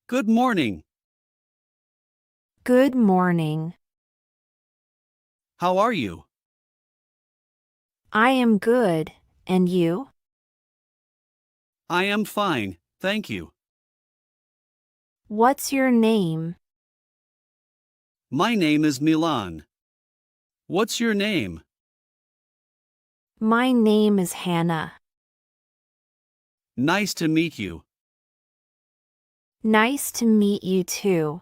Good morning. Good morning. How are you? I am good, and you? I am fine, thank you. What's your name? My name is Milan. What's your name? My name is Hannah. Nice to meet you. Nice to meet you too.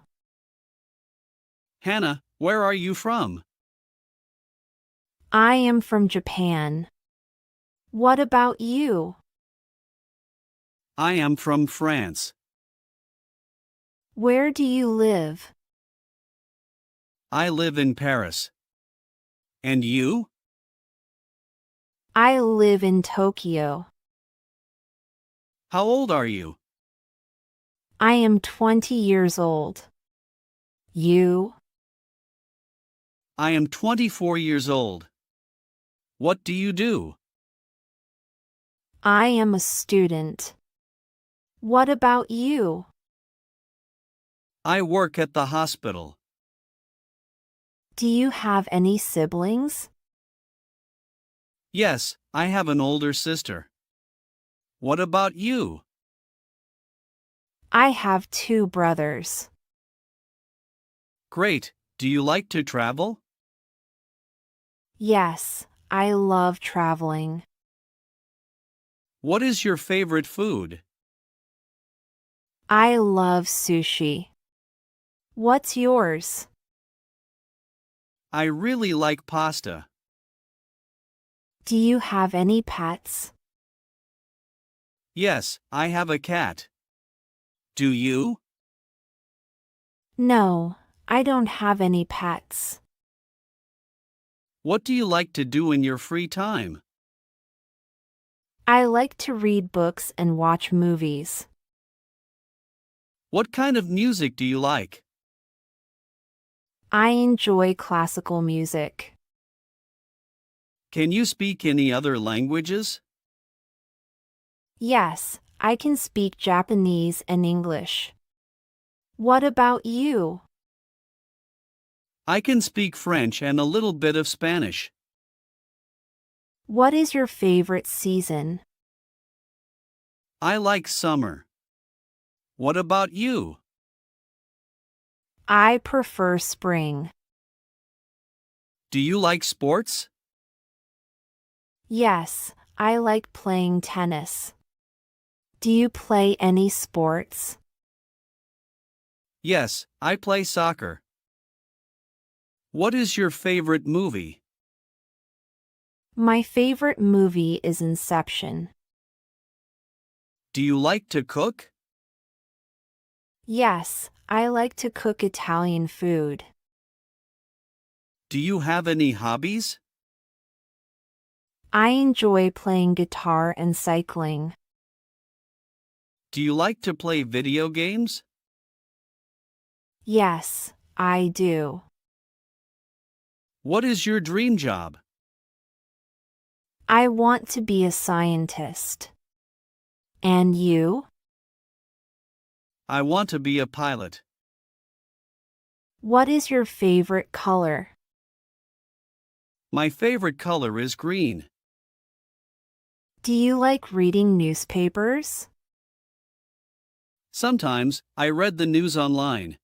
Hannah, where are you from? I am from Japan. What about you? I am from France. Where do you live? I live in Paris. And you? I live in Tokyo. How old are you? I am 20 years old. You? I am 24 years old. What do you do? I am a student. What about you? I work at the hospital. Do you have any siblings? Yes, I have an older sister. What about you? I have two brothers. Great. Do you like to travel? Yes, I love traveling. What is your favorite food? I love sushi. What's yours? I really like pasta. Do you have any pets? Yes, I have a cat. Do you? No, I don't have any pets. What do you like to do in your free time? I like to read books and watch movies. What kind of music do you like? I enjoy classical music. Can you speak any other languages? Yes, I can speak Japanese and English. What about you? I can speak French and a little bit of Spanish. What is your favorite season? I like summer. What about you? I prefer spring. Do you like sports? Yes, I like playing tennis. Do you play any sports? Yes, I play soccer. What is your favorite movie? My favorite movie is Inception. Do you like to cook? Yes, I like to cook Italian food. Do you have any hobbies? I enjoy playing guitar and cycling. Do you like to play video games? Yes, I do. What is your dream job? I want to be a scientist. And you? I want to be a pilot. What is your favorite color? My favorite color is green. Do you like reading newspapers? Sometimes, I read the news online.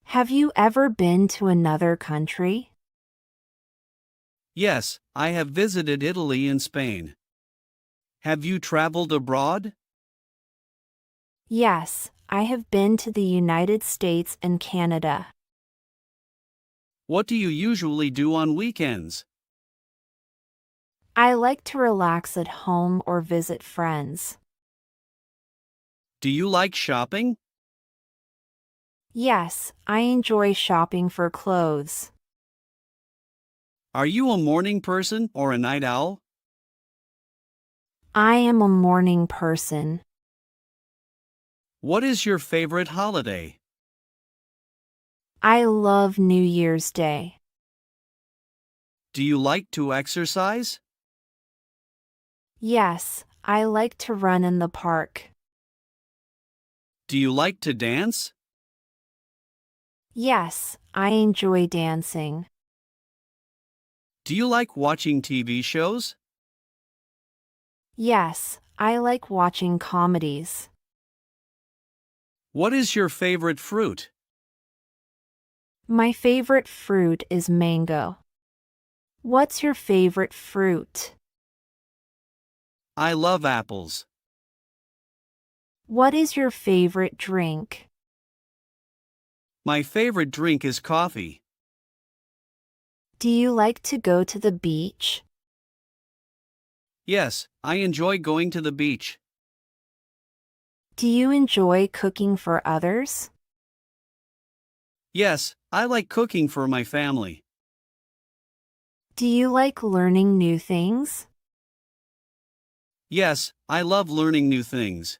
Have you ever been to another country? Yes, I have visited Italy and Spain. Have you traveled abroad? Yes, I have been to the United States and Canada. What do you usually do on weekends? I like to relax at home or visit friends. Do you like shopping? Yes, I enjoy shopping for clothes. Are you a morning person or a night owl? I am a morning person. What is your favorite holiday? I love New Year's Day. Do you like to exercise? Yes, I like to run in the park. Do you like to dance? Yes, I enjoy dancing. Do you like watching TV shows? Yes, I like watching comedies. What is your favorite fruit? My favorite fruit is mango. What's your favorite fruit? I love apples. What is your favorite drink? My favorite drink is coffee. Do you like to go to the beach? Yes, I enjoy going to the beach. Do you enjoy cooking for others? Yes, I like cooking for my family. Do you like learning new things? Yes, I love learning new things.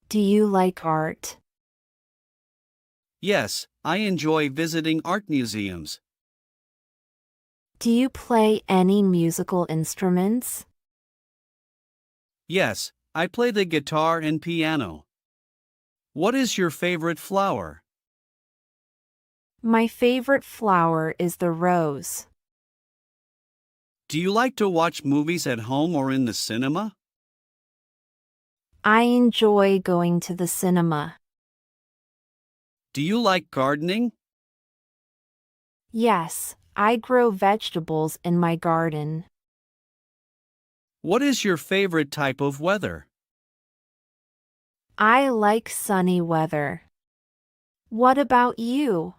Do you like art? Yes, I enjoy visiting art museums. Do you play any musical instruments? Yes, I play the guitar and piano. What is your favorite flower? My favorite flower is the rose. Do you like to watch movies at home or in the cinema? I enjoy going to the cinema. Do you like gardening? Yes, I grow vegetables in my garden. What is your favorite type of weather? I like sunny weather. What about you?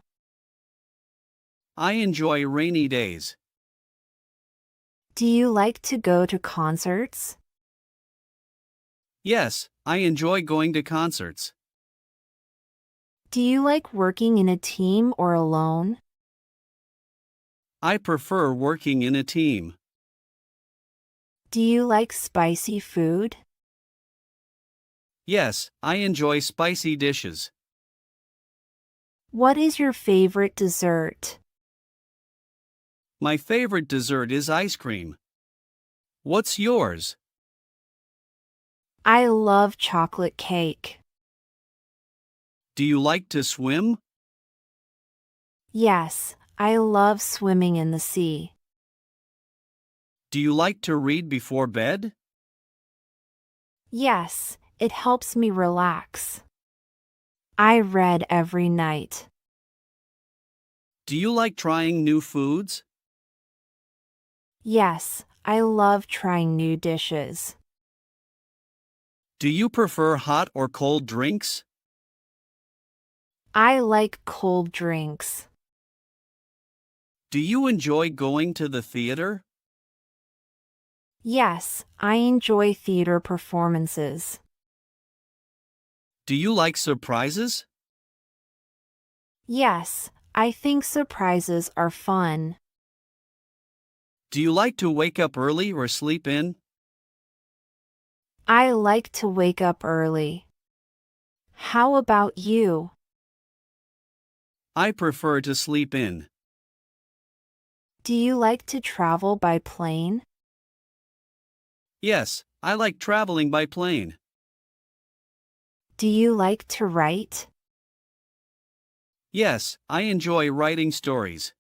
I enjoy rainy days. Do you like to go to concerts? Yes, I enjoy going to concerts. Do you like working in a team or alone? I prefer working in a team. Do you like spicy food? Yes, I enjoy spicy dishes. What is your favorite dessert? My favorite dessert is ice cream. What's yours? I love chocolate cake. Do you like to swim? Yes, I love swimming in the sea. Do you like to read before bed? Yes, it helps me relax. I read every night. Do you like trying new foods? Yes, I love trying new dishes. Do you prefer hot or cold drinks? I like cold drinks. Do you enjoy going to the theater? Yes, I enjoy theater performances. Do you like surprises? Yes, I think surprises are fun. Do you like to wake up early or sleep in? I like to wake up early. How about you? I prefer to sleep in. Do you like to travel by plane? Yes, I like traveling by plane. Do you like to write? Yes, I enjoy writing stories.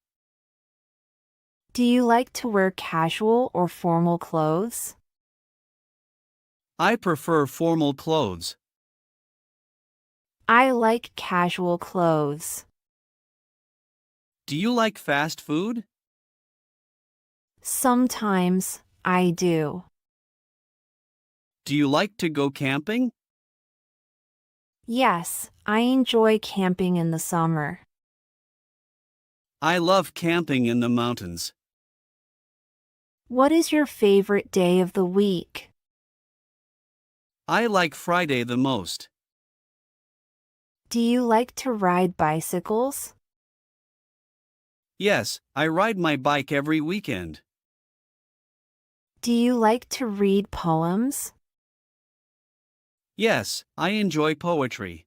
Do you like to wear casual or formal clothes? I prefer formal clothes. I like casual clothes. Do you like fast food? Sometimes, I do. Do you like to go camping? Yes, I enjoy camping in the summer. I love camping in the mountains. What is your favorite day of the week? I like Friday the most. Do you like to ride bicycles? Yes, I ride my bike every weekend. Do you like to read poems? Yes, I enjoy poetry.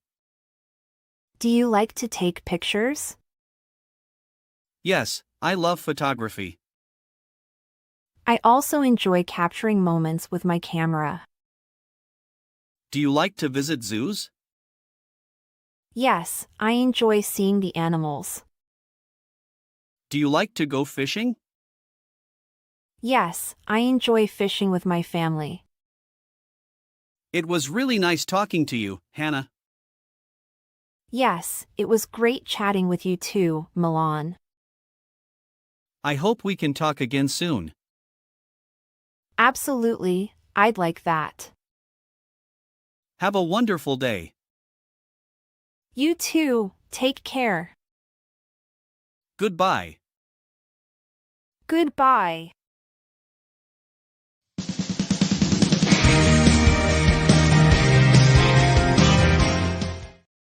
Do you like to take pictures? Yes, I love photography. I also enjoy capturing moments with my camera. Do you like to visit zoos? Yes, I enjoy seeing the animals. Do you like to go fishing? Yes, I enjoy fishing with my family. It was really nice talking to you, Hannah. Yes, it was great chatting with you too, Milan. I hope we can talk again soon. Absolutely, I'd like that. Have a wonderful day. You too, take care. Goodbye. Goodbye.